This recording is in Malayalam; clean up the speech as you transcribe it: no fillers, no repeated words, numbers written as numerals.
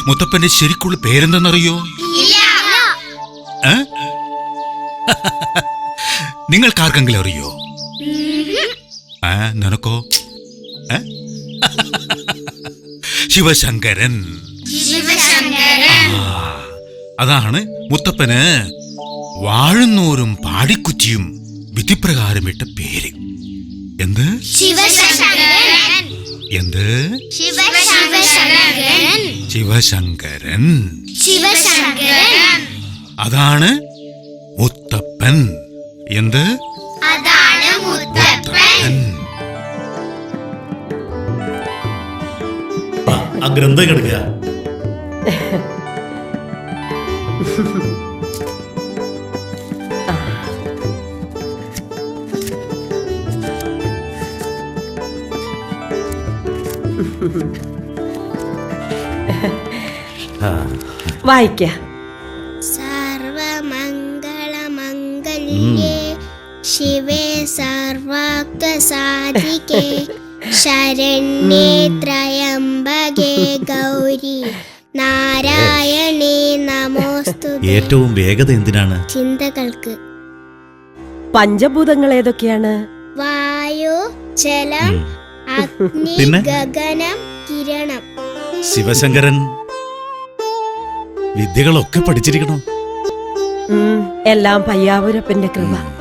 മുത്തപ്പന്റെ ശരിക്കുള്ള പേരെന്തെന്നറിയോ? നിങ്ങൾക്കാർക്കെങ്കിലും അറിയോ? നിനക്കോ? ശിവശങ്കരൻ. അതാണ് മുത്തപ്പന് വാഴുന്നോരും പാടിക്കുറ്റിയും വിധിപ്രകാരം ഇട്ട പേര്. എന്ത്? എന്ത്? ശിവശങ്കരൻ. അതാണ് മുത്തപ്പൻ. എന്ത്? മുത്തപ്പൻ. ആ ഗ്രന്ഥം കിടക്കുക. വായിക്ക. സർവമംഗളമംഗല്യേ ശിവേ സർവാർത്ഥസാധികേ ശരണ്യേ ത്രയംബകേ ഗൗരി നാരായണേ നമോസ്തുതേ. ഏറ്റവും വേഗത എന്തിനാണ്? ചിന്തകൾക്ക്. പഞ്ചഭൂതങ്ങൾ ഏതൊക്കെയാണ്? വായു, ജലം, അഗ്നി, പിന്നെ? ഗഗനം, കിരണം. ശിവശങ്കരൻ വിദ്യകളൊക്കെ പഠിച്ചിരിക്കണം. എല്ലാം പയ്യാവൂരപ്പന്റെ കൃപ.